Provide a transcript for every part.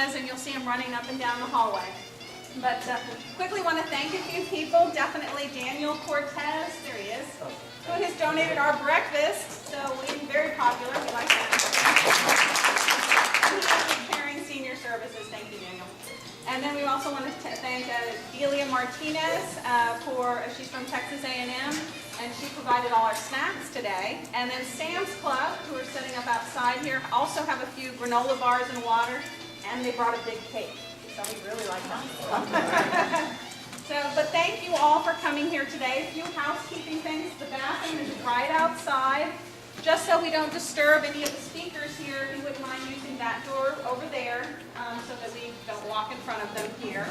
pajamas, and you'll see them running up and down the hallway. But quickly want to thank a few people. Definitely Daniel Cortez, there he is, who has donated our breakfast. So we're very popular. We like that. Caring Senior Services. Thank you, Daniel. And then we also want to thank Delia Martinez she's from Texas A&M, and she provided all our snacks today. And then Sam's Club, who are setting up outside here, also have a few granola bars and water, and they brought a big cake. So we really like that. But thank you all for coming here today. A few housekeeping things. The bathroom is right outside. Just so we don't disturb any of the speakers here, if you wouldn't mind using that door over there so that we don't walk in front of them here.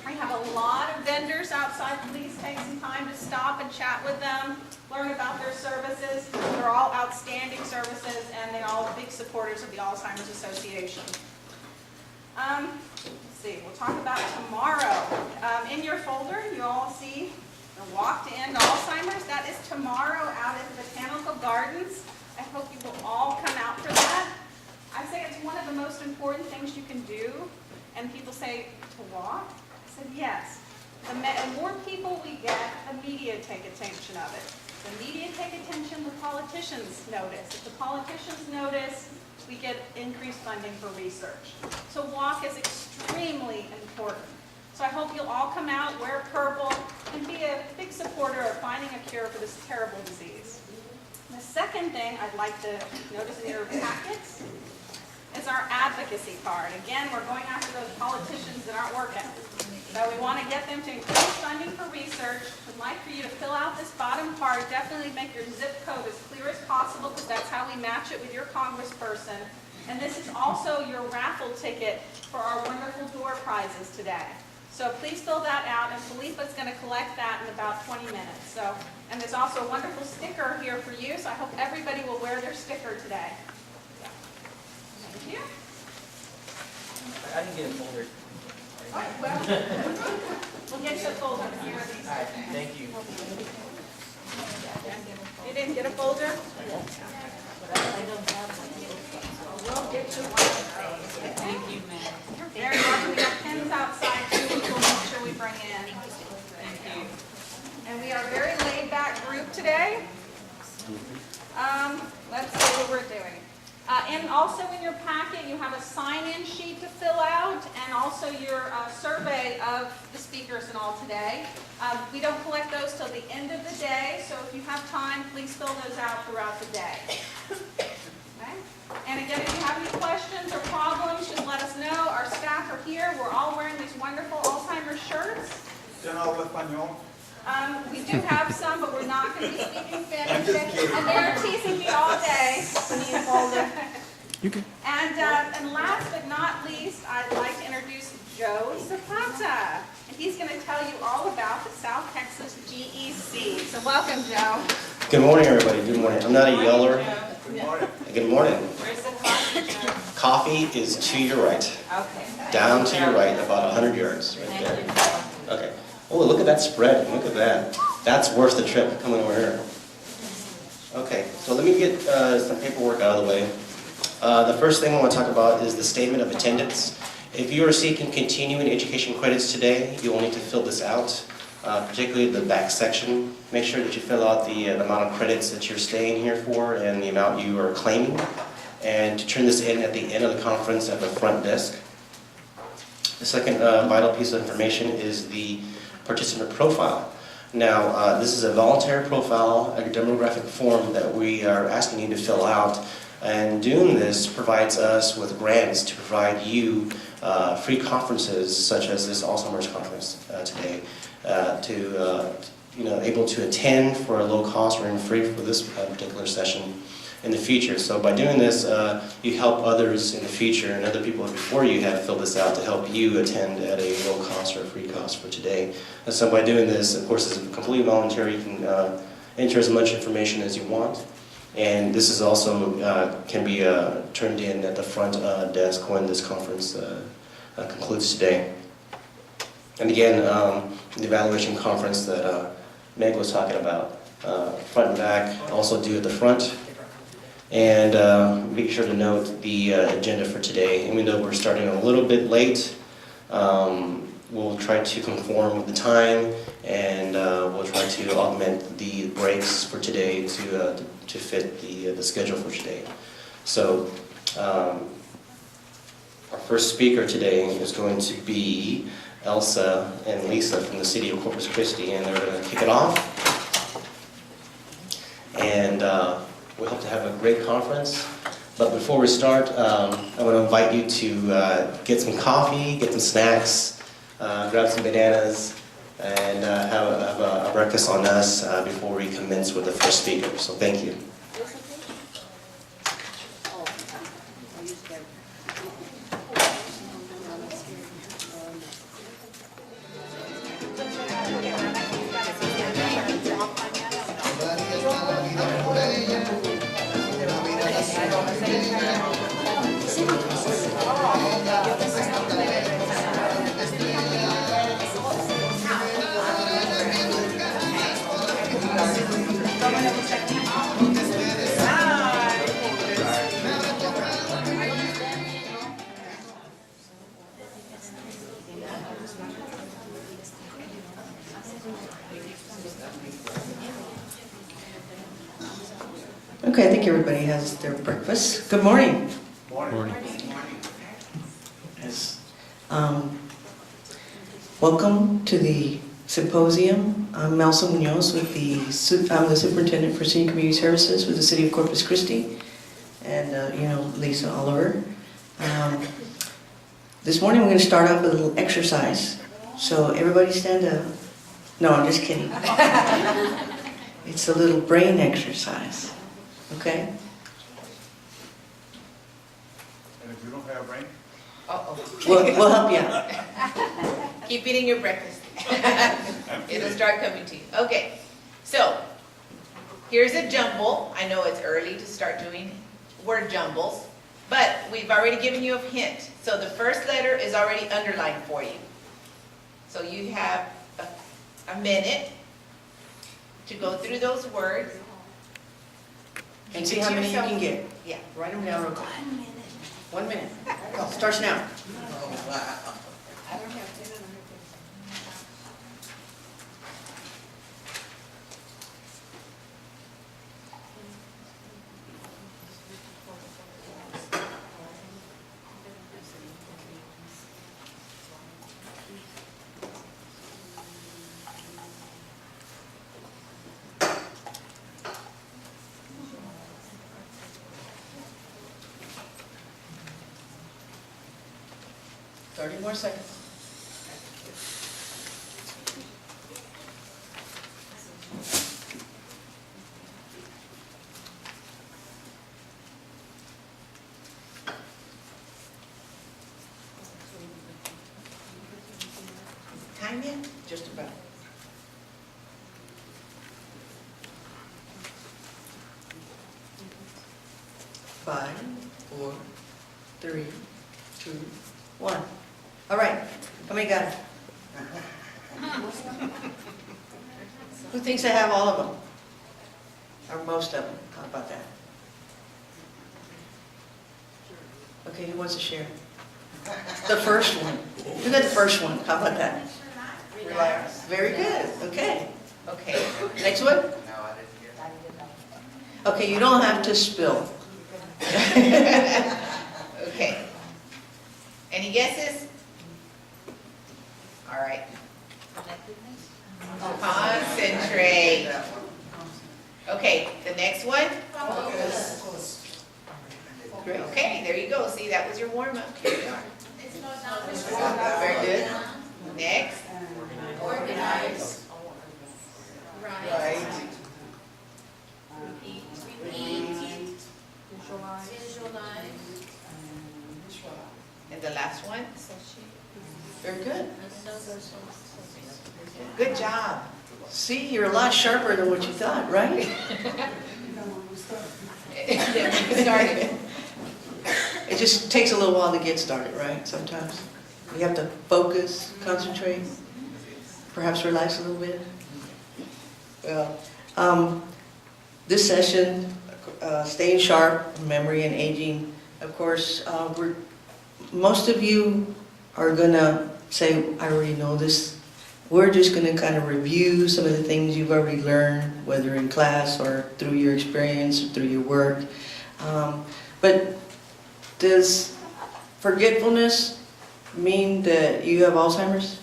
We have a lot of vendors outside. Please take some time to stop and chat with them, learn about their services. They're all outstanding services, and they're all big supporters of the Alzheimer's Association. Let's see, we'll talk about tomorrow. In your folder, you all see the Walk to End Alzheimer's. That is tomorrow out at the Botanical Gardens. I hope you will all come out for that. I say it's one of the most important things you can do. And people say, to walk? I said, yes. The more people we get, the media take attention of it. The media take attention, the politicians notice. If the politicians notice, we get increased funding for research. So walk is extremely important. So I hope you'll all come out, wear purple, and be a big supporter of finding a cure for this terrible disease. The second thing I'd like to notice in your packets is our advocacy card. Again, we're going after those politicians that aren't working. So we want to get them to increase funding for research. We'd like for you to fill out this bottom part. Definitely make your zip code as clear as possible, because that's how we match it with your congressperson. And this is also your raffle ticket for our wonderful door prizes today. So please fill that out, and Felipa's going to collect that in about 20 minutes. And there's also a wonderful sticker here for you, so I hope everybody will wear their sticker today. Thank you. I didn't get a folder. All right, well, we'll get you a folder here. All right, thank you. You didn't get a folder? We'll get you one. Thank you, ma'am. You're very welcome. We have pens outside too, which we'll make sure we bring in. Thank you. And we are a very laid-back group today. Let's see what we're doing. And also in your packet, you have a sign-in sheet to fill out, and also your survey of the speakers and all today. We don't collect those till the end of the day, so if you have time, please fill those out throughout the day. Okay? And again, if you have any questions or problems, just let us know. Our staff are here. We're all wearing these wonderful Alzheimer's shirts. We do have some, but we're not going to be speaking Spanish. And they're teasing me all day. And last but not least, I'd like to introduce Joe Zapata. And he's going to tell you all about the South Texas GEC. So welcome, Joe. Good morning, everybody. Good morning. I'm not a yeller. Good morning. Good morning. Where's the coffee, Joe? Coffee is to your right. Okay. Down to your right, about 100 yards, right Thank there. you, Joe. Okay. Oh, look at that spread. Look at that. That's worth the trip coming over here. Okay, so let me get some paperwork out of the way. The first thing I want to talk about is the statement of attendance. If you are seeking continuing education credits today, you will need to fill this out, particularly the back section. Make sure that you fill out the amount of credits that you're staying here for and the amount you are claiming, and to turn this in at the end of the conference at the front desk. The second vital piece of information is the participant profile. Now, this is a voluntary profile, a demographic form that we are asking you to fill out, and doing this provides us with grants to provide you free conferences such as this Alzheimer's conference today, able to attend for a low cost or even free for this particular session in the future. So by doing this, you help others in the future, and other people before you have filled this out to help you attend at a low cost or a free cost for today. And so by doing this, of course, it's completely voluntary. You can enter as much information as you want. And this is also can be turned in at the front desk when this conference concludes today. And again, the evaluation conference that Meg was talking about, front and back, also due at the front. And be sure to note the agenda for today. Even though we're starting a little bit late, we'll try to conform with the time, and we'll try to augment the breaks for today to fit the schedule for today. So our first speaker today is going to be Elsa and Lisa from the city of Corpus Christi, and they're going to kick it off. And we hope to have a great conference. But before we start, I want to invite you to get some coffee, get some snacks, grab some bananas, and have a breakfast on us before we commence with the first speaker. So thank you. Okay, I think everybody has their breakfast. Good morning. Morning. Yes. Welcome to the Symposium. I'm Elsa Munoz with I'm the Superintendent for Senior Community Services with the City of Corpus Christi, and Lisa Oliver. This morning we're going to start off with a little exercise. So everybody stand up. No, I'm just kidding. It's a little brain exercise. Okay? And if you don't have brain? We'll help you out. Keep eating your breakfast. It'll start coming to you. Okay, so here's a jumble. I know it's early to start doing word jumbles, but we've already given you a hint. So the first letter is already underlined for you. So you have a minute to go through those words. And see how many you can get. Yeah. Write them down real quick. 1 minute. Go. Starts now. Thirty more seconds. Time yet? Just about. Five, 4, 3, 2, 1. All right, how many got it? Who thinks they have all of them? Or most of them? How about that? Okay, who wants to share? The first one. Who got the first one? How about that? Relax. Very good, okay. Okay. Next one? No, I didn't get it. Okay, you don't have to spill. Okay. Any guesses? All right. Concentrate. Okay, the next one? Great. Okay, there you go. See, that was your warm-up. Here you are. Very good. Next. Organize. Right. And the last one? Very good. Good job. See, you're a lot sharper than what you thought, right? Then we started. It just takes a little while to get started, right? Sometimes. You have to focus, concentrate, perhaps relax a little bit. Well, this session, staying sharp, memory and aging. Of course, most of you are gonna say, I already know this. We're just gonna kind of review some of the things you've already learned, whether in class or through your experience or through your work. But does forgetfulness mean that you have Alzheimer's?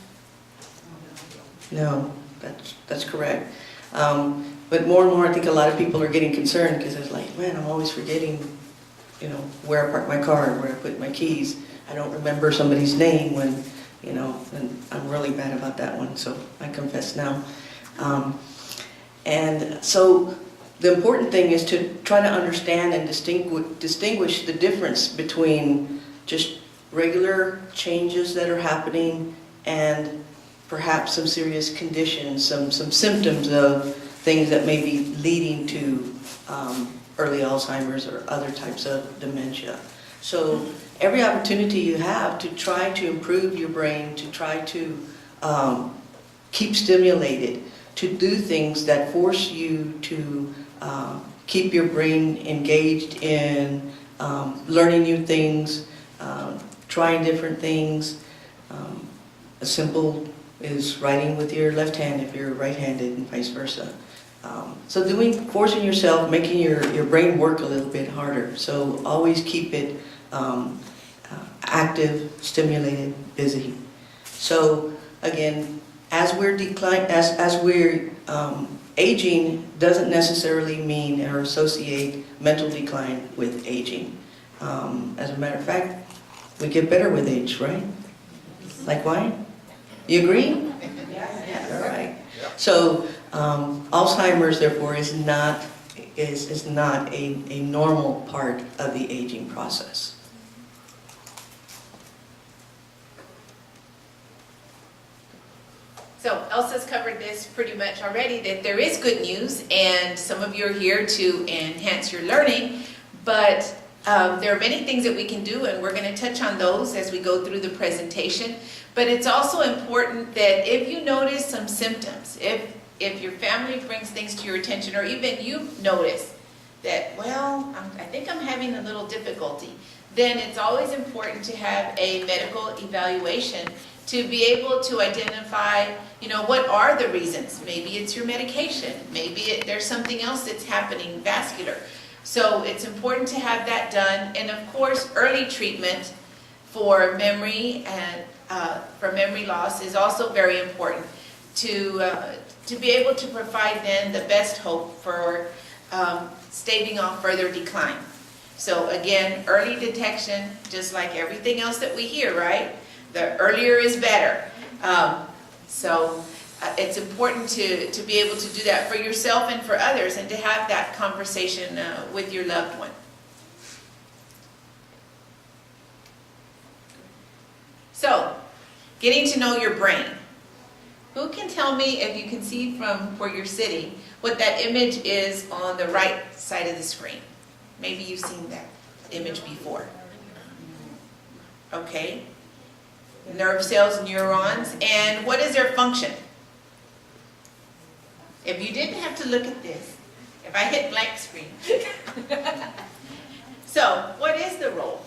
No, that's correct. But more and more, I think a lot of people are getting concerned because it's like, man, I'm always forgetting, where I park my car, where I put my keys. I don't remember somebody's name when, and I'm really bad about that one, so I confess now. And so the important thing is to try to understand and distinguish the difference between just regular changes that are happening and perhaps some serious conditions, some symptoms of things that may be leading to early Alzheimer's or other types of dementia. So every opportunity you have to try to improve your brain, to try to keep stimulated, to do things that force you to keep your brain engaged in learning new things, trying different things. As simple as writing with your left hand if you're right-handed and vice versa. So forcing yourself, making your brain work a little bit harder. So always keep it active, stimulated, busy. So again, as we're aging doesn't necessarily mean or associate mental decline with aging. As a matter of fact, we get better with age, right? Like wine? You agree? Yes. All right. So Alzheimer's, therefore, is not a normal part of the aging process. So Elsa's covered this pretty much already, that there is good news, and some of you are here to enhance your learning, but there are many things that we can do, and we're going to touch on those as we go through the presentation. But it's also important that if you notice some symptoms, if your family brings things to your attention, or even you notice that, well, I think I'm having a little difficulty, then it's always important to have a medical evaluation to be able to identify, what are the reasons? Maybe it's your medication. Maybe there's something else that's happening, vascular. So it's important to have that done. And of course, early treatment for memory and for memory loss is also very important to be able to provide then the best hope for staving off further decline. So again, early detection, just like everything else that we hear, right? The earlier is better. So it's important to be able to do that for yourself and for others, and to have that conversation with your loved one. So, getting to know your brain. Who can tell me, if you can see from where you're sitting, what that image is on the right side of the screen? Maybe you've seen that image before. Okay. Nerve cells, neurons, and what is their function? If you didn't have to look at this, if I hit blank screen. So, what is the role?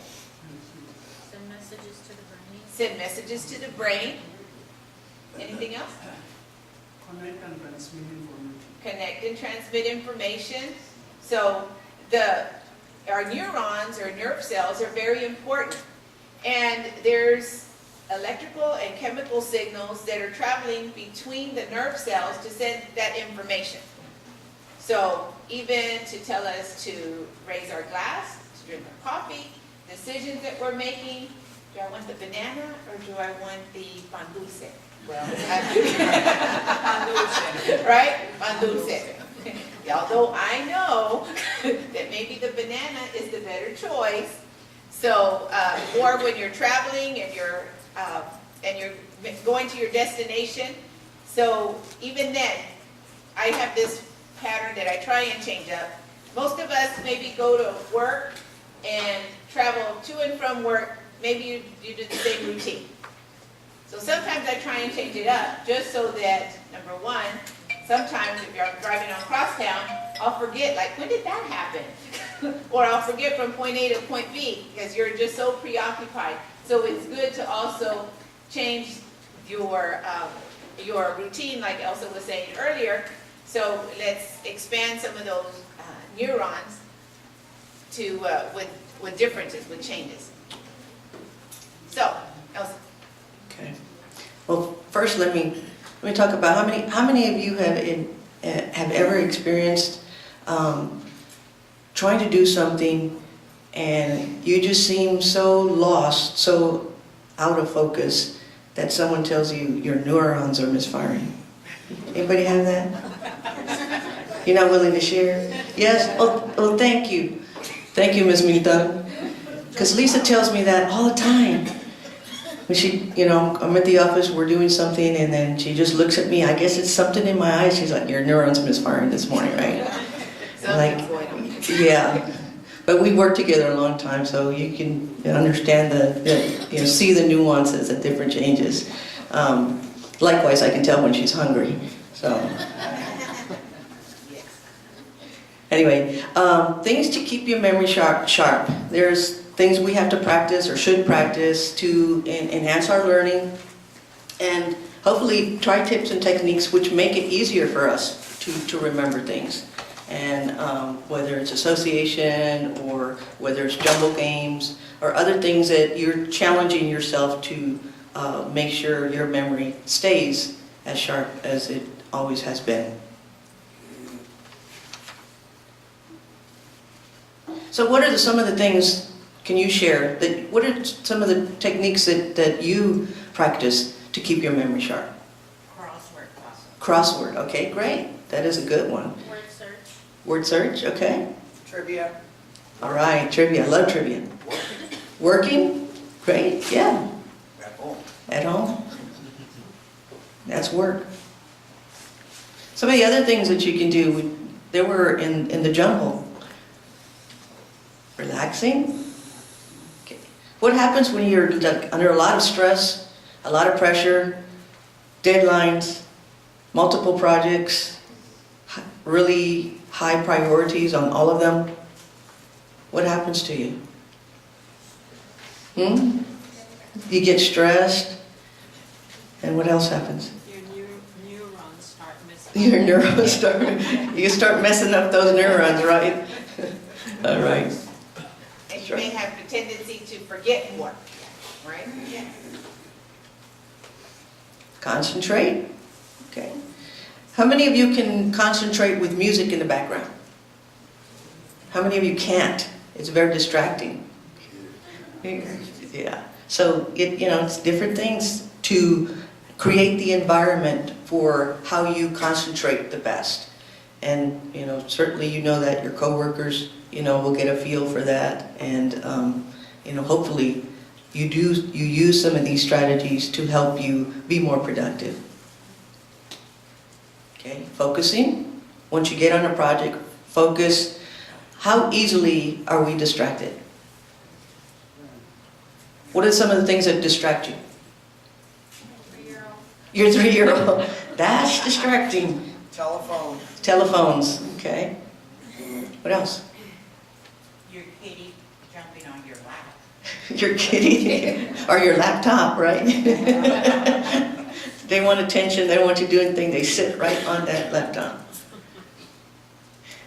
Send messages to the brain. Send messages to the brain. Anything else? Connect and transmit information. Connect and transmit information. So our neurons or nerve cells are very important. And there's electrical and chemical signals that are traveling between the nerve cells to send that information. So even to tell us to raise our glass, to drink our coffee, decisions that we're making, do I want the banana or do I want the pan dulce? Well, right? Pan dulce. Although I know that maybe the banana is the better choice. So, or when you're traveling and you're going to your destination. So even then, I have this pattern that I try and change up. Most of us maybe go to work and travel to and from work. Maybe you do the same routine. So sometimes I try and change it up just so that, number one, sometimes if you're driving on crosstown, I'll forget, like, when did that happen? or I'll forget from point A to point B, because you're just so preoccupied. So it's good to also change your routine, like Elsa was saying earlier. So let's expand some of those neurons to, with differences, with changes. So, Elsa. Okay. Well, first let me talk about how many of you have ever experienced trying to do something and you just seem so lost, so out of focus that someone tells you your neurons are misfiring. Anybody have that? You're not willing to share? Yes? Oh, thank you. Thank you, Ms. Mita. Because Lisa tells me that all the time. When she, I'm at the office, we're doing something, and then she just looks at me. I guess it's something in my eyes. She's like, your neurons misfiring this morning, right? Something's going on. Yeah. But we worked together a long time, so you can understand see the nuances of different changes. Likewise, I can tell when she's hungry. So, anyway, things to keep your memory sharp. There's things we have to practice or should practice to enhance our learning, and hopefully try tips and techniques which make it easier for us to remember things. And whether it's association or whether it's jumble games or other things that you're challenging yourself to make sure your memory stays as sharp as it always has been. So what are some of the things, can you share, what are some of the techniques that you practice to keep your memory sharp? Crossword, okay, great. That is a good one. Word search. Word search, okay. Trivia. All right, trivia, I love trivia. Working? Great, yeah. At home. At home? That's work. Some of the other things that you can do, they were in the jumble. Relaxing. Okay. What happens when you're under a lot of stress, a lot of pressure, deadlines, multiple projects, really high priorities on all of them? What happens to you? You get stressed, and what else happens? Your neurons start missing. Your neurons you start messing up those neurons, right? All right. And you may have the tendency to forget more, right? Yeah. Concentrate. Okay. How many of you can concentrate with music in the background? How many of you can't? It's very distracting. Yeah. So it's different things to create the environment for how you concentrate the best. And certainly that your coworkers will get a feel for that, and hopefully you use some of these strategies to help you be more productive. Okay, focusing. Once you get on a project, focus. How easily are we distracted? What are some of the things that distract you? 3-year-old. Your 3-year-old. That's distracting. Telephone. Telephones, okay. What else? Your kitty jumping on your lap. Your kitty, or your laptop, right? They want attention, they don't want you to do anything, they sit right on that laptop.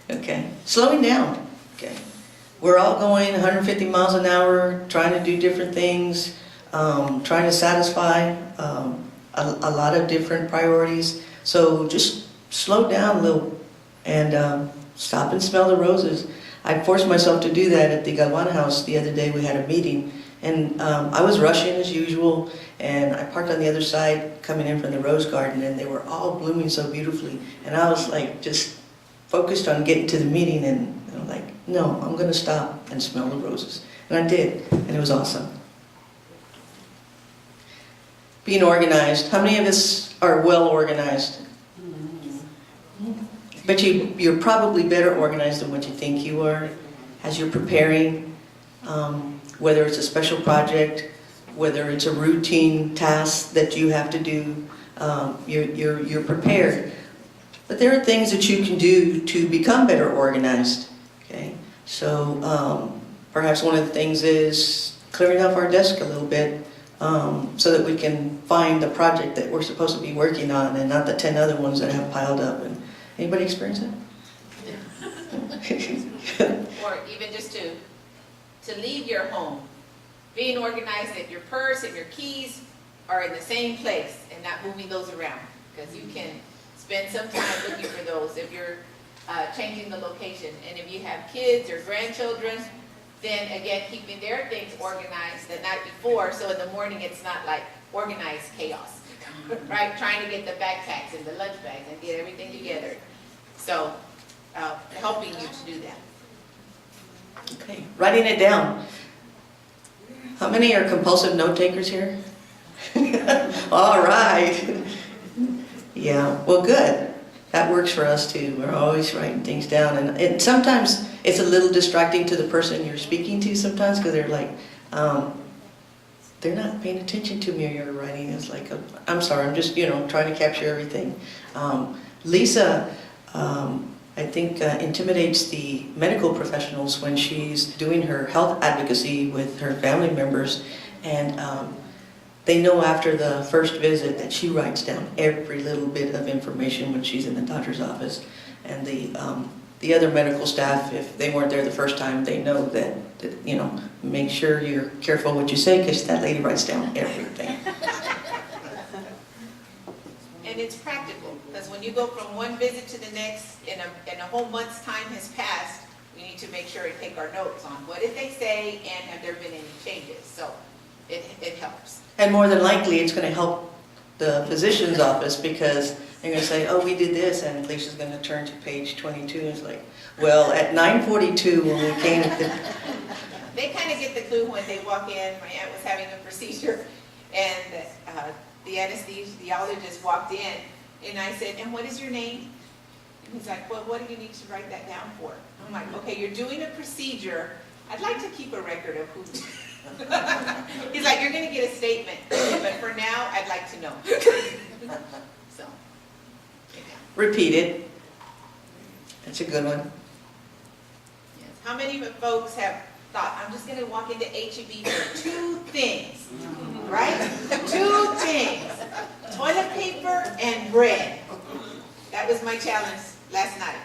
Okay, slowing down, okay. We're all going 150 miles an hour, trying to do different things, trying to satisfy a lot of different priorities. So just slow down a little and stop and smell the roses. I forced myself to do that at the Galvan house the other day. We had a meeting, and I was rushing as usual, and I parked on the other side coming in from the rose garden, and they were all blooming so beautifully, and I was like just focused on getting to the meeting, and I'm like, no, I'm going to stop and smell the roses. And I did, and it was awesome. Being organized. How many of us are well organized? But you're probably better organized than what you think you are as you're preparing, whether it's a special project, whether it's a routine task that you have to do, you're prepared. But there are things that you can do to become better organized. Okay? So perhaps one of the things is clearing off our desk a little bit so that we can find the project that we're supposed to be working on and not the 10 other ones that have piled up. And anybody experience that? Or even just to leave your home, being organized that your purse and your keys are in the same place and not moving those around, because you can spend some time looking for those if you're changing the location. And if you have kids or grandchildren, then again, keeping their things organized the night before, so in the morning it's not like organized chaos, right? Trying to get the backpacks and the lunch bags and get everything together. So helping you to do that. Okay, writing it down. How many are compulsive note takers here? All right. Yeah, well, good. That works for us too. We're always writing things down, and sometimes it's a little distracting to the person you're speaking to sometimes, because they're like, they're not paying attention to me or you're writing. It's like, I'm sorry, I'm just, trying to capture everything. Lisa, I think, intimidates the medical professionals when she's doing her health advocacy with her family members, and they know after the first visit that she writes down every little bit of information when she's in the doctor's office. And the other medical staff, if they weren't there the first time, they know that make sure you're careful what you say, because that lady writes down everything. And it's practical, because when you go from one visit to the next, and a whole month's time has passed, we need to make sure we take our notes on what did they say and have there been any changes. So it helps. And more than likely, it's going to help the physician's office, because they're going to say, oh, we did this, and Alicia's going to turn to page 22, and it's like, well, at 9:42 when we came to... They kind of get the clue when they walk in. My aunt was having a procedure, and the anesthesiologist walked in, and I said, and what is your name? And he's like, well, what do you need to write that down for? I'm like, okay, you're doing a procedure. I'd like to keep a record of who... He's like, you're going to get a statement, but for now, I'd like to know. So, yeah. Repeat it. That's a good one. Yes. How many folks have thought, I'm just going to walk into HEB for 2 things, right? 2 things, toilet paper and bread. That was my challenge last night.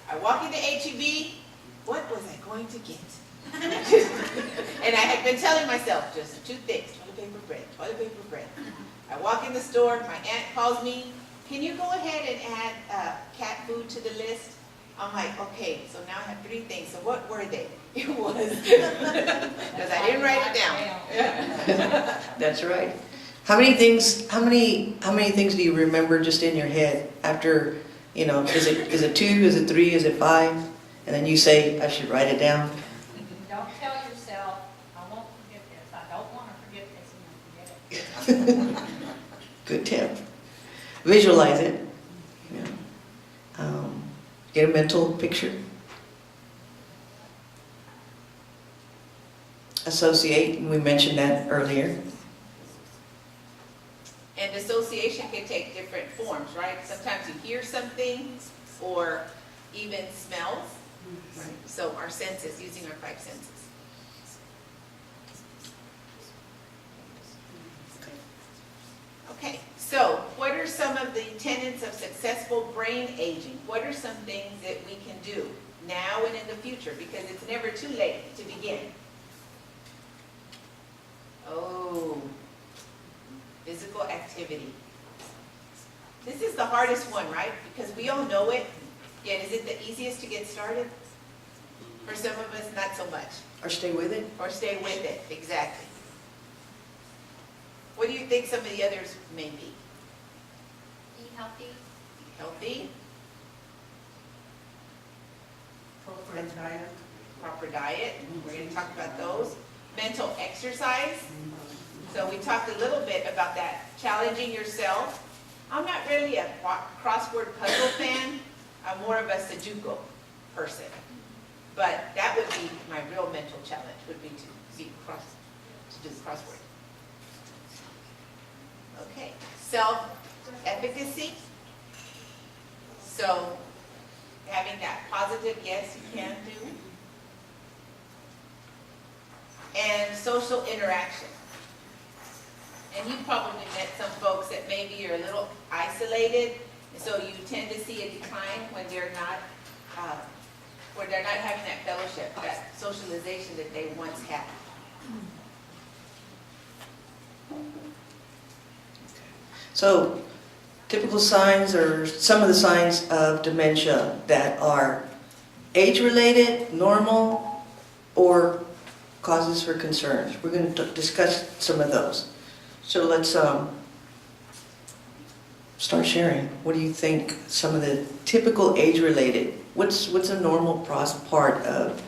I walk into HEB, what was I going to get? And I had been telling myself, just 2 things, toilet paper, bread, toilet paper, bread. I walk in the store, my aunt calls me, can you go ahead and add cat food to the list? I'm like, okay, so now I have 3 things, so what were they? It was, because I didn't write it down. That's right. How many things do you remember just in your head after, is it 2, is it 3, is it 5? And then you say, I should write it down. Don't tell yourself, I won't forget this, I don't want to forget this, and then forget it. Good tip. Visualize it. Get a mental picture. Associate, and we mentioned that earlier. And association can take different forms, right? Sometimes you hear something, or even smells. So our senses, using our 5 senses. Okay, so what are some of the tenets of successful brain aging? What are some things that we can do now and in the future? Because it's never too late to begin. Oh, physical activity. This is the hardest one, right? Because we all know it, yet is it the easiest to get started? For some of us, not so much. Or stay with it. Or stay with it, exactly. What do you think some of the others may be? Eat healthy. Eat healthy, Proper diet. proper diet, we're going to talk about those. Mental exercise. So we talked a little bit about that, challenging yourself. I'm not really a crossword puzzle fan. I'm more of a Sudoku person. But that would be my real mental challenge, would be to do the crossword. Okay, self-efficacy. So having that positive, yes, you can do. and social interaction. And you probably met some folks that maybe are a little isolated, and so you tend to see a decline when they're not having that fellowship, that socialization that they once had. So, typical signs or some of the signs of dementia that are age-related, normal, or causes for concerns. We're going to discuss some of those. So let's start sharing. What do you think some of the typical age-related, what's a normal part of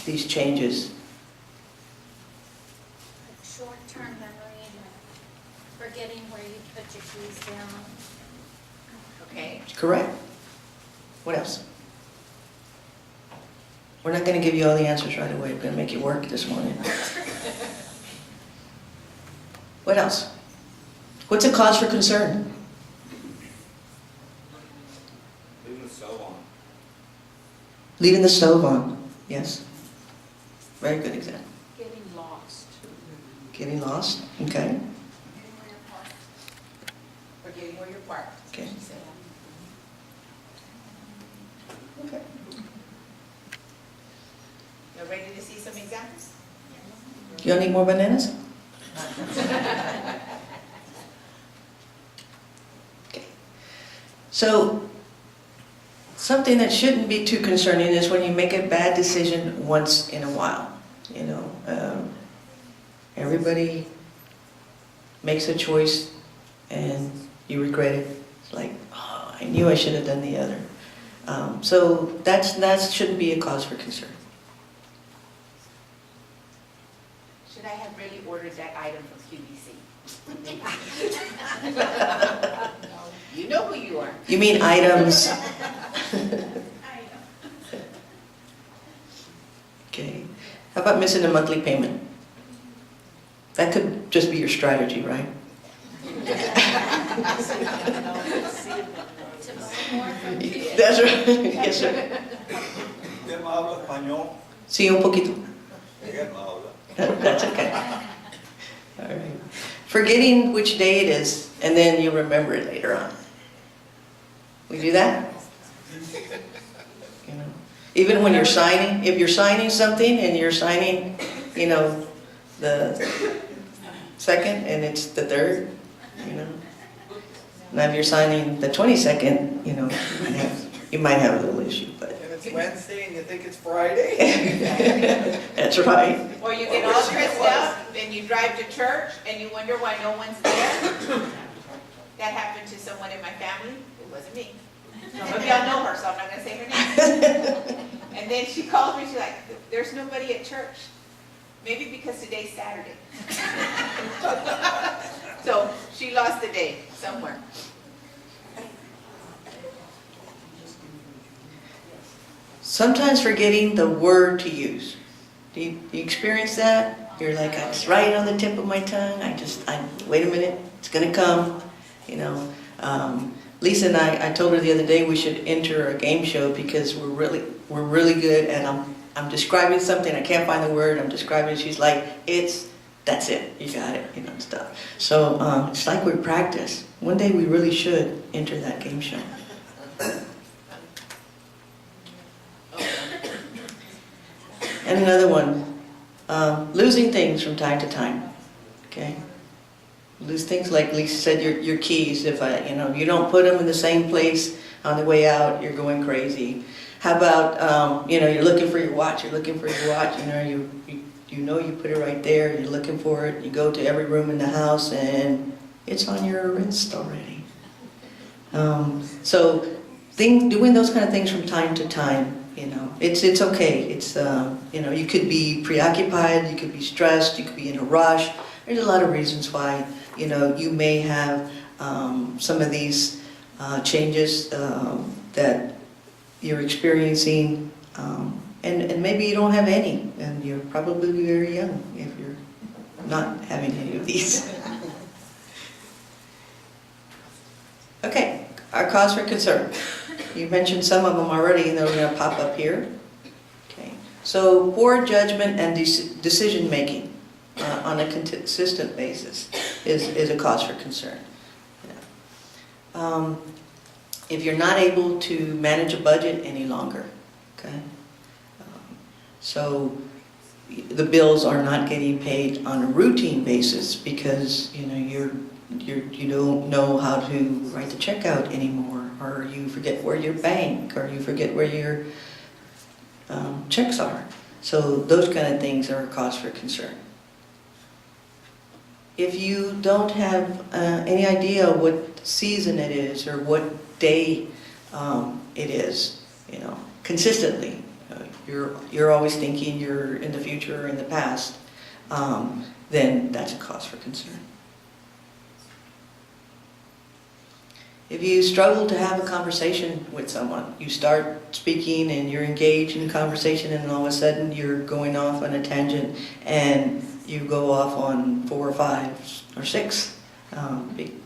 these changes? Short-term memory and forgetting where you put your keys down. Okay? Correct. What else? We're not going to give you all the answers right away. We're going to make you work this morning. What else? What's a cause for concern? Leaving the stove on. Leaving the stove on. Yes. Very good example. Getting lost. Getting lost. Okay. Forgetting where you're parked. Okay. Okay. You ready to see some examples? You all need more bananas? Okay. So, something that shouldn't be too concerning is when you make a bad decision once in a while. You know, everybody makes a choice and you regret it. It's like, oh, I knew I should have done the other. So that shouldn't be a cause for concern. Should I have really ordered that item from QVC? You know who you are. You mean items? Okay. How about missing a monthly payment? That could just be your strategy, right? That's right. Yes, sir. ¿Usted me habla español? Sí, un poquito. Ella no habla. That's okay. All right. Forgetting which day it is, and then you'll remember it later on. We do that? You know, even when you're signing, if you're signing something and you're signing, you know, the second and it's the third, you know. Now if you're signing the 22nd, you know, you might have a little issue, but. And it's Wednesday and you think it's Friday? That's right. Or you get all dressed up and you drive to church and you wonder why no one's there. That happened to someone in my family. It wasn't me. Some of y'all know her, so I'm not going to say her name. And then she calls me, she's like, there's nobody at church. Maybe because today's Saturday. So she lost the day somewhere. Sometimes forgetting the word to use. Do you experience that? You're like, it's right on the tip of my tongue. Wait a minute, it's gonna come. You know, Lisa and I told her the other day we should enter a game show because we're really good and I'm describing something, I can't find the word, I'm describing it, she's like, that's it, you got it, you know, stuff. So it's like we practice. One day we really should enter that game show. And another one, losing things from time to time, okay? Lose things like Lisa said, your keys. If you don't put them in the same place on the way out, you're going crazy. How about, you're looking for your watch, you know, you put it right there, you're looking for it, you go to every room in the house and it's on your wrist already. So doing those kind of things from time to time, you know, it's okay. It's, you could be preoccupied, you could be stressed, you could be in a rush. There's a lot of reasons why, you may have some of these changes that you're experiencing, and maybe you don't have any, and you're probably very young if you're not having any of these. Okay, our cause for concern. You mentioned some of them already, and they're going to pop up here. Okay, So poor judgment and decision-making on a consistent basis is a cause for concern. If you're not able to manage a budget any longer, okay? So the bills are not getting paid on a routine basis because, you know, you don't know how to write the check out anymore, or you forget where your bank, or you forget where your checks are. So those kind of things are a cause for concern. If you don't have any idea what season it is or what day it is, you know, consistently, you're always thinking you're in the future or in the past, then that's a cause for concern. If you struggle to have a conversation with someone, you start speaking and you're engaged in conversation and all of a sudden you're going off on a tangent and you go off on 4 or 5 or 6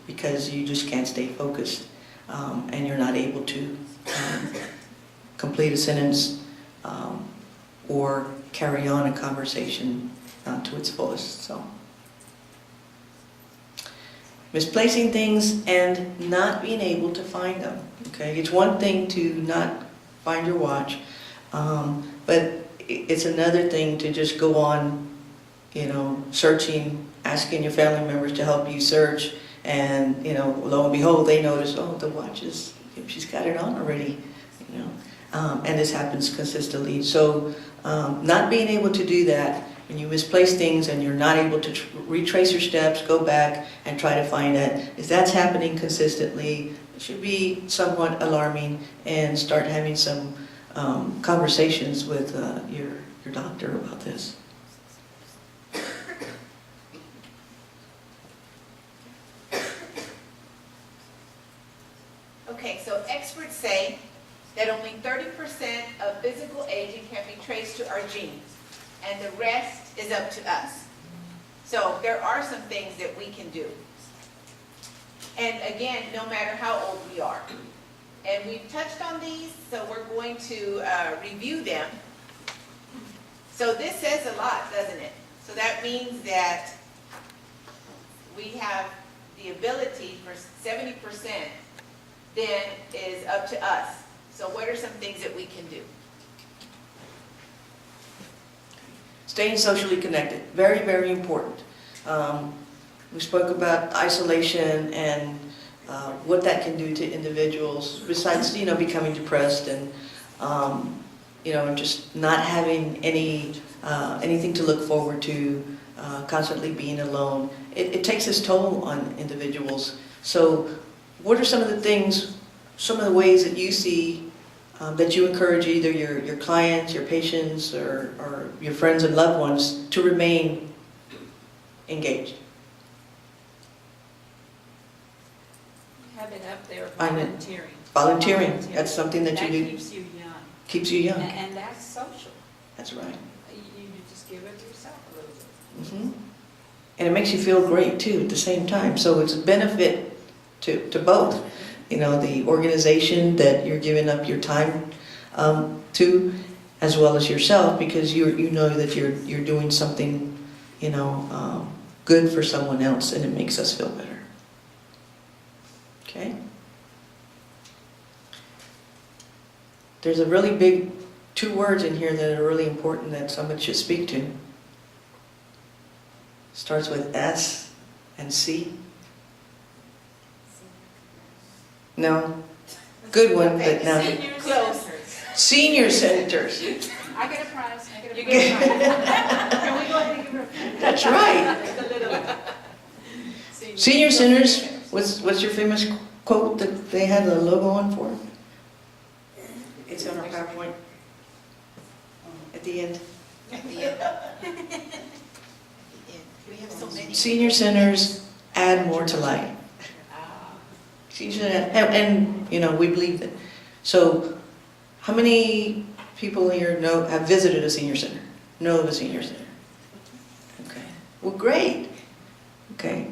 because you just can't stay focused and you're not able to complete a sentence or carry on a conversation to its fullest. So, misplacing things and not being able to find them. Okay, it's one thing to not find your watch, but it's another thing to just go on, you know, searching, asking your family members to help you search, and, you know, lo and behold, they notice, oh, the watch is, she's got it on already, you know, and this happens consistently. So, not being able to do that, when you misplace things and you're not able to retrace your steps, go back and try to find it, if that's happening consistently, it should be somewhat alarming, and start having some conversations with your doctor about this. Okay, so experts say that only 30% of physical aging can be traced to our genes, and the rest is up to us. So there are some things that we can do. And again, no matter how old we are. And we've touched on these, so we're going to review them. So this says a lot, doesn't it? So that means that we have the ability for 70% then is up to us. So what are some things that we can do? Staying socially connected, very, very important. We spoke about isolation and what that can do to individuals, besides, you know, becoming depressed and, you know, just not having anything to look forward to, constantly being alone. It takes its toll on individuals. So what are some of the things, some of the ways that you see that you encourage either your clients, your patients, or your friends and loved ones to remain engaged? Have it up there, I know. volunteering. Volunteering, that's something that you do. That keeps you young. Keeps you young. And that's social. That's right. You just give it yourself a little bit. Mm-hmm. And it makes you feel great too at the same time. So it's a benefit to both. You know, the organization that you're giving up your time to, as well as yourself, because you know that you're doing something, you know, good for someone else, and it makes us feel better. Okay? There's a really big 2 words in here that are really important that someone should speak to. Starts with S and C. No. Good one, but no. Senior Close. centers. Senior centers. I get a prize. I get a You get a prize. Can we go ahead and give her a prize? That's right. Just a little bit. Senior centers, what's your famous quote that they had a logo on for? It's on our PowerPoint at the end. At the end. At the end. We have so many. Senior centers add more to life. And you know, we believe that. So, how many people here have visited a senior center? Know of a senior center? Okay. Well, great. Okay.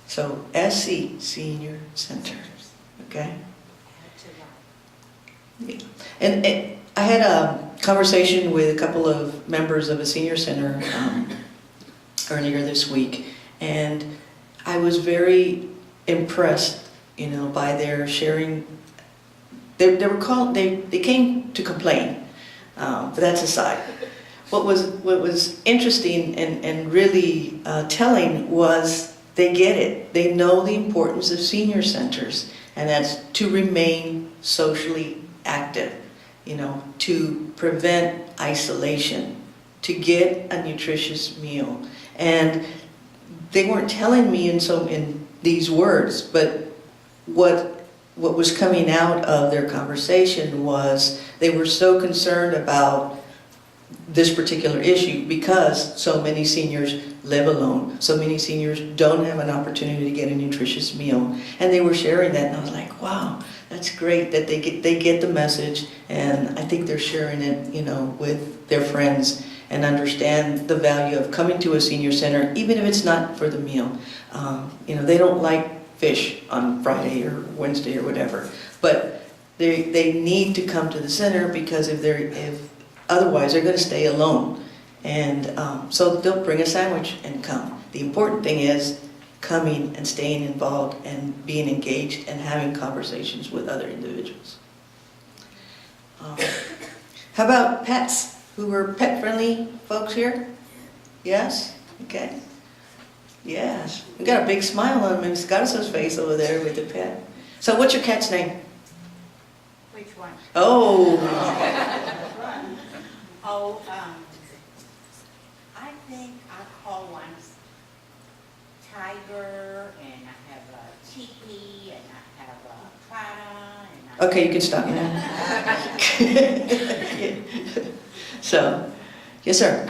So, SC, Senior Center. Okay. Yeah. And I had a conversation with a couple of members of a senior center earlier this week, and I was very impressed, by their sharing. They came to complain, but that's aside. What was interesting and really telling was they get it. They know the importance of senior centers, and that's to remain socially active, to prevent isolation, to get a nutritious meal. And they weren't telling me in these words, but what was coming out of their conversation was they were so concerned about this particular issue because so many seniors live alone. So many seniors don't have an opportunity to get a nutritious meal. And they were sharing that, and I was like, wow, that's great that they get the message, and I think they're sharing it, with their friends and understand the value of coming to a senior center, even if it's not for the meal. They don't like fish on Friday or Wednesday or whatever, but they need to come to the center because otherwise they're going to stay alone. And so they'll bring a sandwich and come. The important thing is coming and staying involved and being engaged and having conversations with other individuals. How about pets? Who were pet-friendly folks here? Yes? Okay. Yes. We got a big smile on Ms. Garza's face over there with the pet. So what's your cat's name? Which one? Oh. Oh, I think I call one Tiger, and I have a Cheeky, and I have a Prada, and I... Okay, you can stop now. So, yes, sir.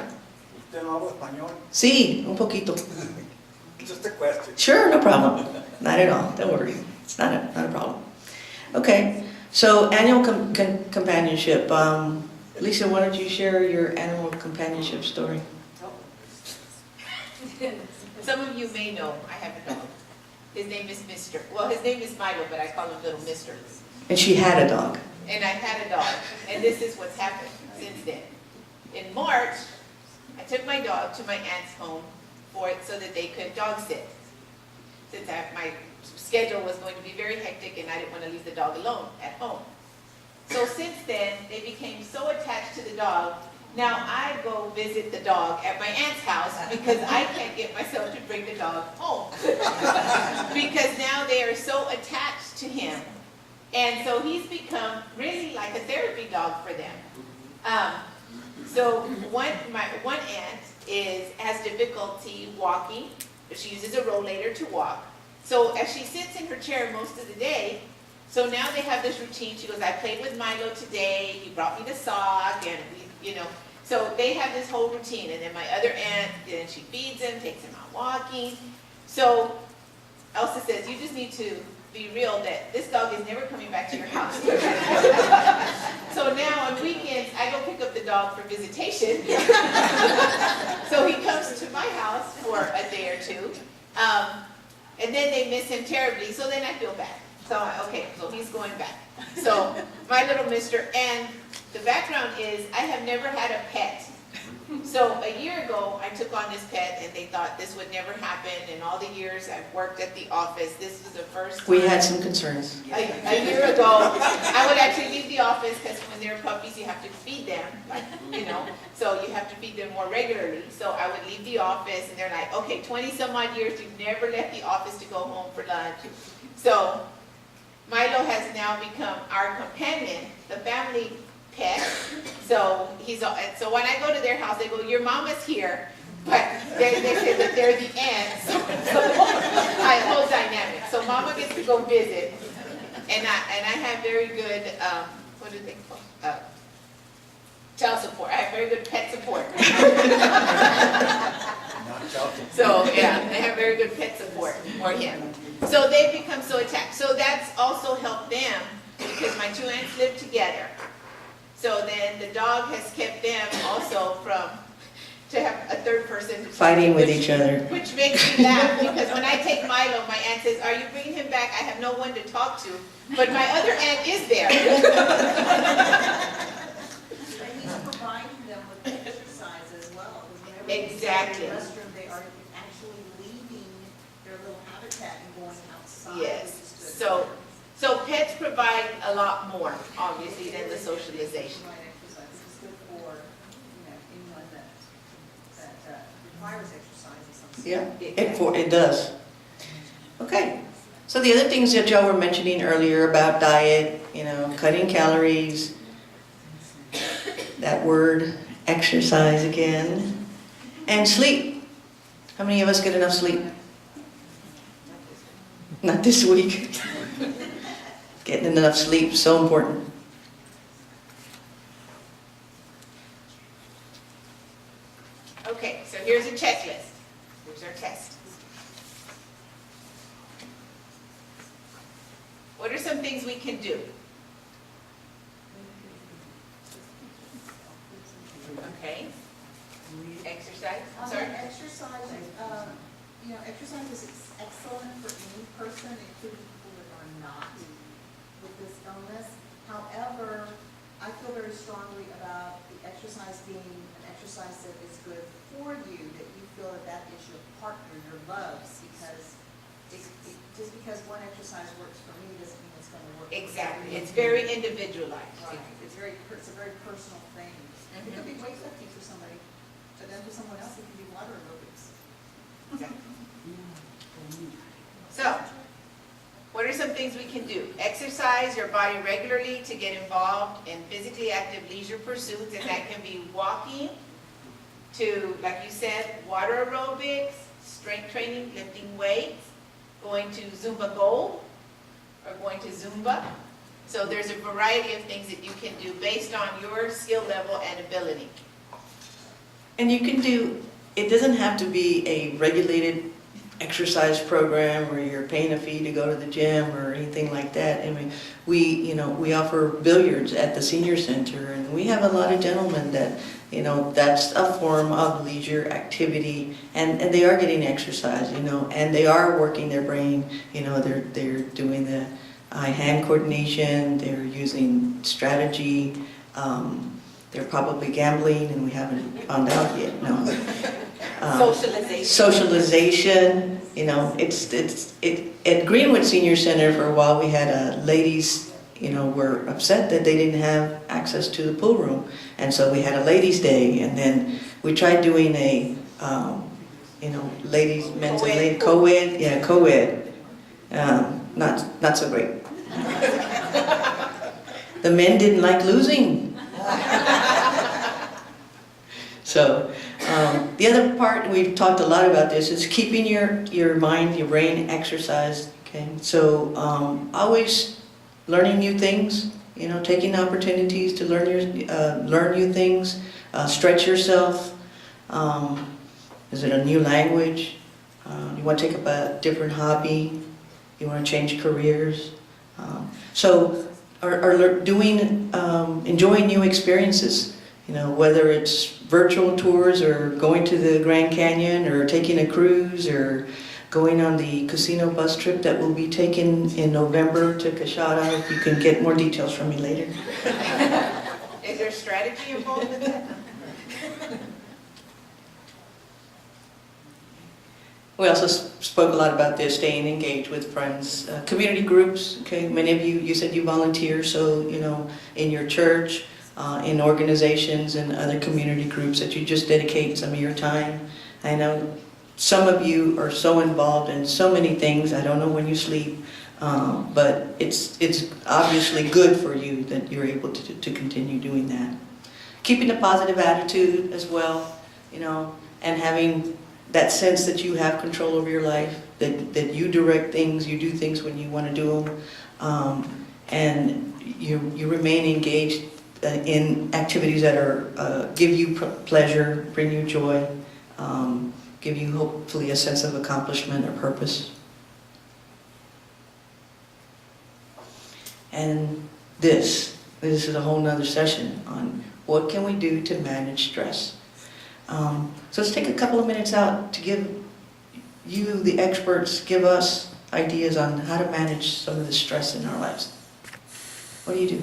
¿Usted no habla español? Sí, un poquito. Just a question. Sure, no problem. Not at all. Don't worry. It's not a problem. Okay. So, annual companionship. Lisa, why don't you share your animal companionship story? Some of you may know I have a dog. His name is Mr. Well, his name is Milo, but I call him Little Mister. And she had a dog. And I had a dog, and this is what's happened since then. In March, I took my dog to my aunt's home so that they could dog sit. Since my schedule was going to be very hectic and I didn't want to leave the dog alone at home. So since then, they became so attached to the dog. Now I go visit the dog at my aunt's house because I can't get myself to bring the dog home. Because now they are so attached to him. And so he's become really like a therapy dog for them. So my one aunt has difficulty walking, but she uses a rollator to walk. So as she sits in her chair most of the day, so now they have this routine. She goes, I played with Milo today, he brought me the sock, and so they have this whole routine. And then my other aunt, then she feeds him, takes him out walking. So Elsa says, you just need to be real that this dog is never coming back to your house. So now on weekends, I go pick up the dog for visitation. So he comes to my house for a day or two. And then they miss him terribly, so then I feel bad. So, okay, so he's going back. So my little mister, and the background is I have never had a pet. So a year ago, I took on this pet, and they thought this would never happen. In all the years I've worked at the office, this was the first time. We had some concerns. A year ago, I would actually leave the office because when they're puppies, you have to feed them, so you have to feed them more regularly. So I would leave the office, and they're like, okay, 20 some odd years, you've never left the office to go home for lunch. So Milo has now become our companion, the family pet. So so when I go to their house, they go, your mama's here, but they say that they're the aunts. So the whole dynamic. So mama gets to go visit, and I have very good what do they call child support. I have very good pet support. So yeah, they have very good pet support for him. So they've become so attached. So that's also helped them because my two aunts live together. So then the dog has kept them also to have a third person. Fighting with each other. Which makes me laugh because when I take Milo, my aunt says, are you bringing him back? I have no one to talk to. But my other aunt is there. Exactly. Restroom, they are actually leaving their little habitat and going outside. Yes, which is good. so pets provide a lot more, obviously, than the socialization. Right, exercise, this is good for, anyone that requires exercise of some sort. Yeah, it does. Okay, so the other things that y'all were mentioning earlier about diet, cutting calories, that word, exercise again, and sleep. How many of us get enough sleep? Not this week. Getting enough sleep, so important. Okay, so here's a checklist. Here's our test. What are some things we can do? Okay. Exercise, I'm sorry. Exercise, exercise is excellent for any person, including people that are not with this illness. However, I feel very strongly about the exercise being an exercise that is good for you, that you feel that is your partner, your loves, because just because one exercise works for me doesn't mean it's going to work. Exactly, it's very individualized. Right. It's a very personal thing. It could be weightlifting for somebody, but then for someone else, it can be water aerobics. So, what are some things we can do? Exercise your body regularly to get involved in physically active leisure pursuits, and that can be walking to, like you said, water aerobics, strength training, lifting weights, going to Zumba Gold, or going to Zumba. So there's a variety of things that you can do based on your skill level and ability. And you can do, it doesn't have to be a regulated exercise program where you're paying a fee to go to the gym or anything like that. I mean, we offer billiards at the senior center, and we have a lot of gentlemen that, that's a form of leisure activity, and they are getting exercise, and they are working their brain, they're doing the eye-hand coordination, they're using strategy, they're probably gambling, and we haven't found out yet, no. Socialization, at Greenwood Senior Center for a while, we had ladies, were upset that they didn't have access to the pool room. And so we had a ladies' day, and then we tried doing a, ladies, men's and ladies, co-ed, yeah, co-ed. Not so great. The men didn't like losing. So, the other part, we've talked a lot about this, is keeping your mind, your brain exercised, okay? So, always learning new things, taking opportunities to learn new things, stretch yourself. Is it a new language? You want to take up a different hobby? You want to change careers? Enjoying new experiences, whether it's virtual tours or going to the Grand Canyon or taking a cruise or going on the casino bus trip that will be taken in November to Coshada. You can get more details from me later. Is there strategy involved with that? We also spoke a lot about this, staying engaged with friends. Community groups, okay, many of you said you volunteer, so, in your church, in organizations and other community groups that you just dedicate some of your time. I know some of you are so involved in so many things, I don't know when you sleep, but it's obviously good for you that you're able to continue doing that. Keeping a positive attitude as well, and having that sense that you have control over your life, that you direct things, you do things when you want to do them, and you remain engaged in activities that are give you pleasure, bring you joy, give you hopefully a sense of accomplishment or purpose. And this is a whole nother session on what can we do to manage stress. So let's take a couple of minutes out to give you, the experts, give us ideas on how to manage some of the stress in our lives. What do you do?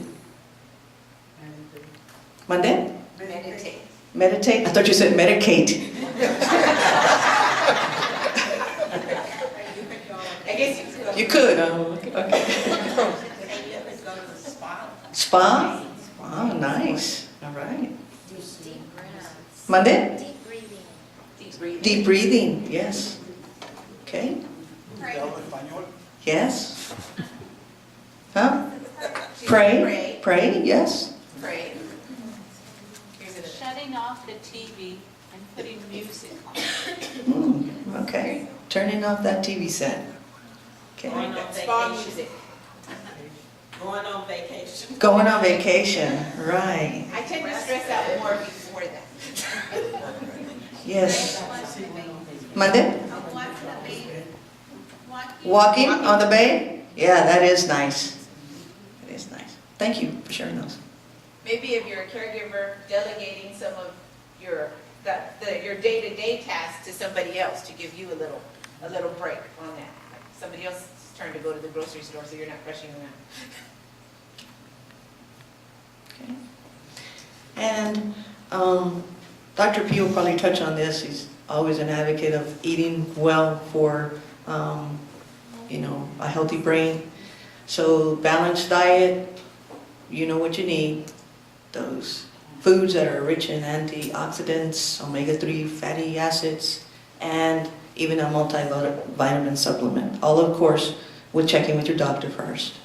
Monday? Meditate. Meditate? I thought you said medicate. I guess you could. You could, okay. Have you ever go to the spa? Spa? Wow, nice, all right. Deep breaths. Monday? Deep breathing. Deep breathing. Deep breathing, yes. Okay, ¿Usted habla español? yes. Huh? She Pray, pray, yes. Pray. Here's it. Shutting off the TV and putting music on. Okay, turning off that TV set. Okay, Going on Spa vacation. music. Going on vacation. going on vacation, right, I tend to stress out more before that. yes. Monday? Watching the baby. Walking on the bay? Yeah, that is nice. That is nice. Thank you for sharing those. Maybe if you're a caregiver, delegating some of your, your day-to-day tasks to somebody else to give you a little break on that. Like somebody else's turn to go to the grocery store so you're not rushing around. Okay. And Dr. P will probably touch on this. He's always an advocate of eating well for, you know, a healthy brain. So balanced diet, you know what you need. Those foods that are rich in antioxidants, omega-3 fatty acids, and even a multivitamin supplement. All, of course, with checking with your doctor first.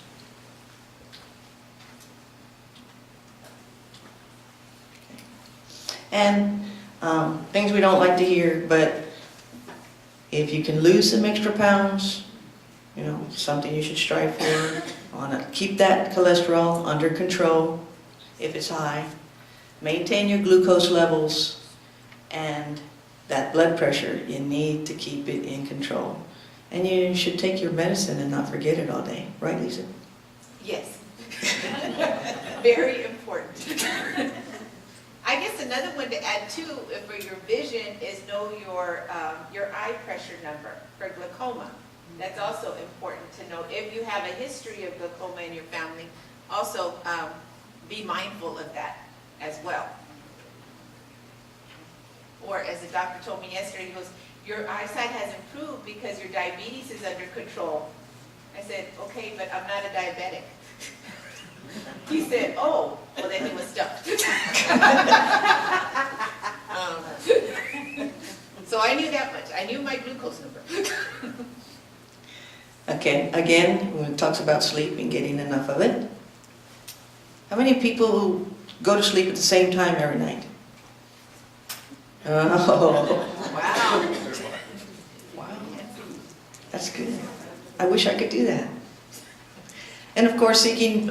And things we don't like to hear, but if you can lose some extra pounds, you know, something you should strive for. Keep that cholesterol under control if it's high. Maintain your glucose levels and that blood pressure. You need to keep it in control. And you should take your medicine and not forget it all day. Right, Lisa? Yes. Very important. I guess another one to add too for your vision is know your eye pressure number for glaucoma. That's also important to know. If you have a history of glaucoma in your family, also be mindful of that as well. Or as the doctor told me yesterday, he goes, your eyesight has improved because your diabetes is under control. I said, okay, but I'm not a diabetic. He said, oh, well then he was stuck. So I knew that much. I knew my glucose number. Okay, again, when it talks about sleep and getting enough of it. How many people go to sleep at the same time every night? Oh, Wow. wow. That's good. I wish I could do that. And of course, seeking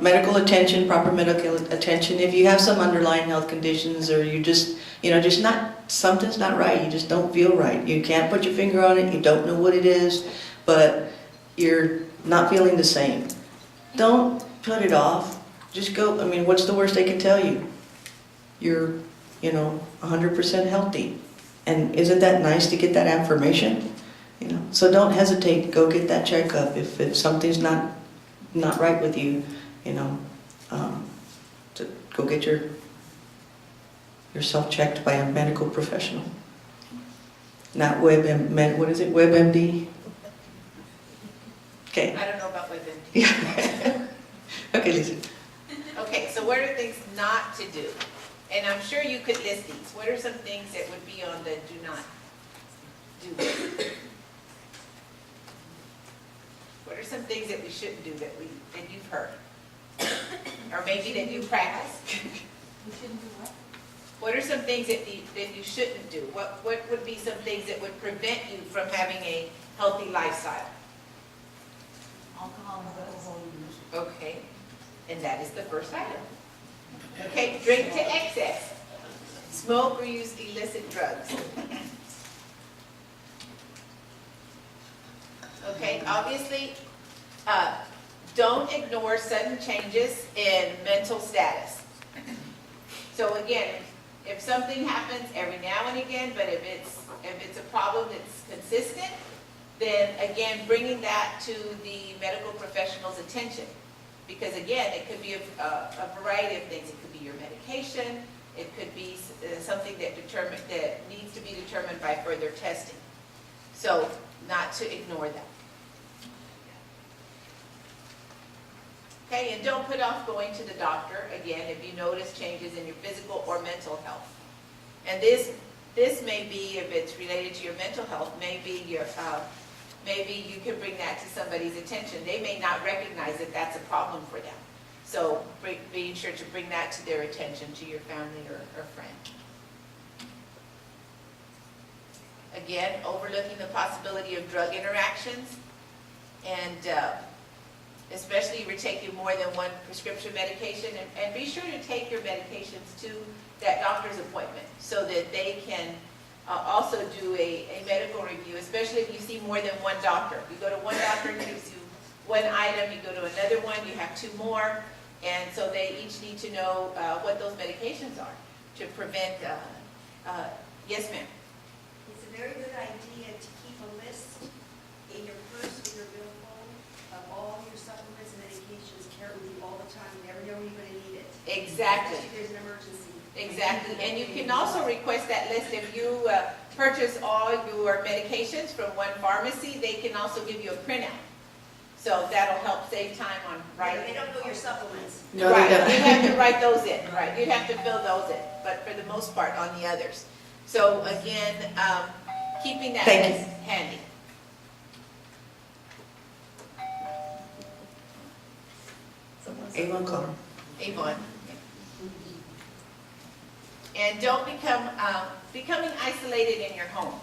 medical attention, proper medical attention. If you have some underlying health conditions or you just, you know, just not, something's not right, you just don't feel right. You can't put your finger on it, you don't know what it is, but you're not feeling the same. Don't put it off. Just go, I mean, what's the worst they can tell you? You're, you know, 100% healthy. And isn't that nice to get that affirmation? You know, so don't hesitate, go get that checkup if something's not right with you, you know, to go get yourself checked by a medical professional. Not what is it, WebMD? Okay. I don't know about WebMD. Yeah. Okay, Lisa. Okay, so what are things not to do? And I'm sure you could list these. What are some things that would be on the do not do list? What are some things that we shouldn't do that you've heard? Or maybe that you practice? We shouldn't do what? What are some things that you shouldn't do? What would be some things that would prevent you from having a healthy lifestyle? Alcohol and drugs. Okay, and that is the first item. Okay, drink to excess. Smoke or use illicit drugs. Okay, obviously, don't ignore sudden changes in mental status. So again, if something happens every now and again, but if it's a problem that's consistent, then again, bringing that to the medical professional's attention. Because again, it could be a variety of things. It could be your medication, It could be something that needs to be determined by further testing. So not to ignore that. Okay, and don't put off going to the doctor, again, if you notice changes in your physical or mental health. And this may be, if it's related to your mental health, maybe you can bring that to somebody's attention. They may not recognize that that's a problem for them. So being sure to bring that to their attention, to your family or friend. Again, overlooking the possibility of drug interactions, and especially if you're taking more than one prescription medication, and be sure to take your medications to that doctor's appointment so that they can also do a medical review, especially if you see more than one doctor. You go to one doctor, he gives you one item, you go to another one, you have two more, and so they each need to know what those medications are to prevent, yes ma'am? It's a very good idea to keep a list in your purse or your billfold of all your supplements and medications, carry with you all the time. You never know when you're going to need it. Exactly. Especially if there's an emergency. Exactly, and you can also request that list if you purchase all your medications from one pharmacy. They can also give you a printout, so that'll help save time on writing. They don't know your supplements. No, Right, they don't. you have to write those in, right, you'd have to fill those in, but for the most part on the others. So again, keeping that Thank you. list handy. Avon Carr. Avon. And don't becoming isolated in your home,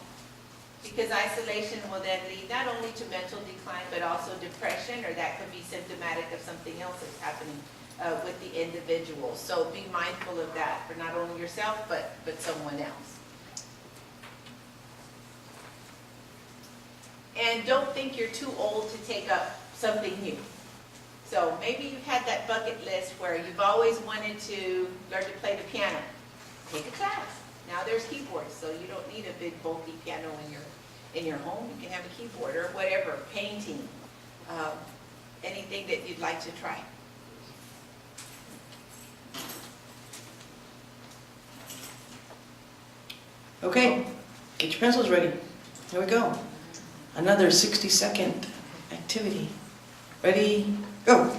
because isolation will then lead not only to mental decline, but also depression, or that could be symptomatic of something else that's happening with the individual. So be mindful of that for not only yourself, but someone else. And don't think you're too old to take up something new. So maybe you've had that bucket list where you've always wanted to learn to play the piano. Take a class. Now there's keyboards, so you don't need a big bulky piano in your home. You can have a keyboard or whatever, painting, anything that you'd like to try. Okay, get your pencils ready. Here we go. Another 60-second activity. Ready, go.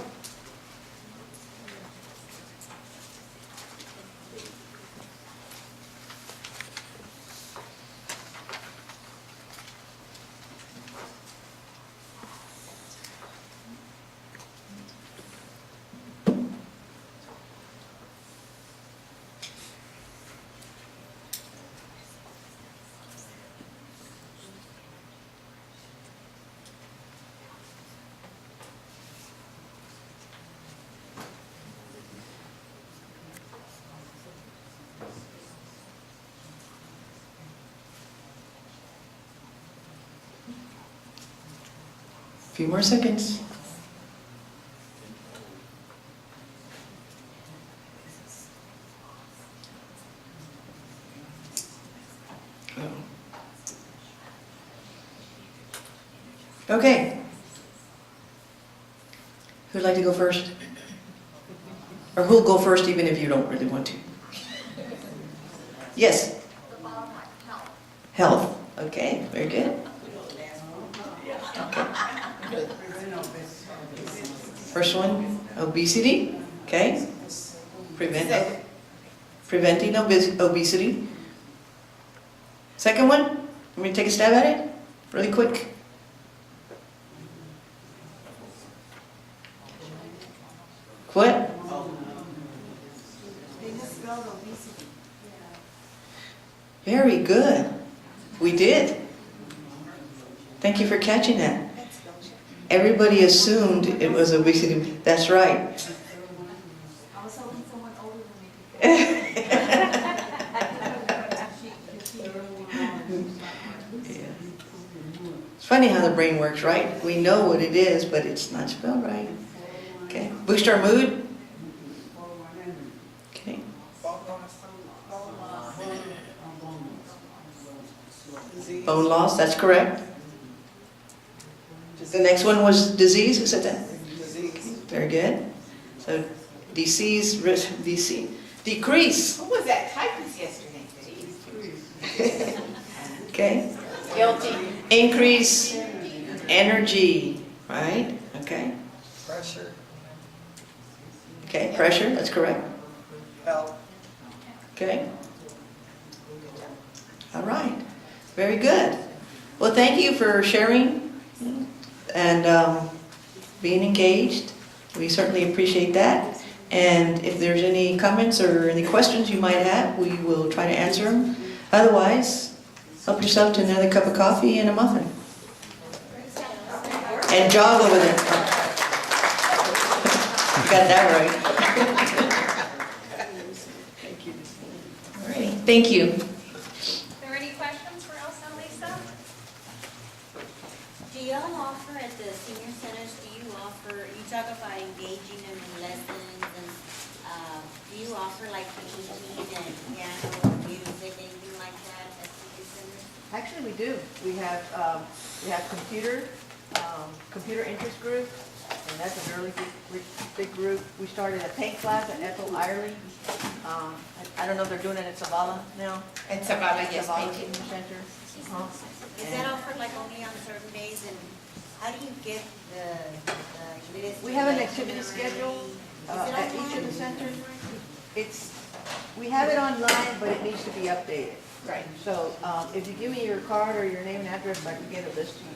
A few more seconds. Okay. Who'd like to go first? Or who'll go first even if you don't really want to? Yes? The bottom line, health. Health. Okay, very good. Okay. First one, obesity. Okay. Preventing obesity. Second one, want me to take a stab at it? Really quick. What? They misspelled obesity. Very good. We did. Thank you for catching that. Everybody assumed it was obesity. That's right. I was hoping someone older than me. It's funny how the brain works, right? We know what it is, but it's not spelled right. Okay. Boost our mood. Okay. Bone loss, that's correct. The next one was disease, who said that? Very good. So decrease. What was that? Okay? Guilty. Increase energy, right? Okay. Pressure, Okay, pressure, that's correct. help. Okay? All right. Very good. Well, thank you for sharing and being engaged. We certainly appreciate that. And if there's any comments or any questions you might have, we will try to answer them. Otherwise, help yourself to another cup of coffee and a muffin. And jog over there. You got that right. All righty. Thank you. Are there any questions for Elsa and Lisa? Do y'all offer at the senior centers, do you offer, you talk about engaging them in lessons and, do you offer like painting and piano or music, anything like that at senior centers? Actually, we do. We have computer interest group, and that's a really big group. We started a paint class at Ethel Ireland. I don't know if they're doing it at Zavala now. And Zavala, yes, Zavala painting. Senior Center. Is that offered like only on certain days, and how do you get the list? We have an like, activity schedule Is it at each online? of the centers. We have it online, but it needs to be updated. Right. So if you give me your card or your name and address, I can get a list to you.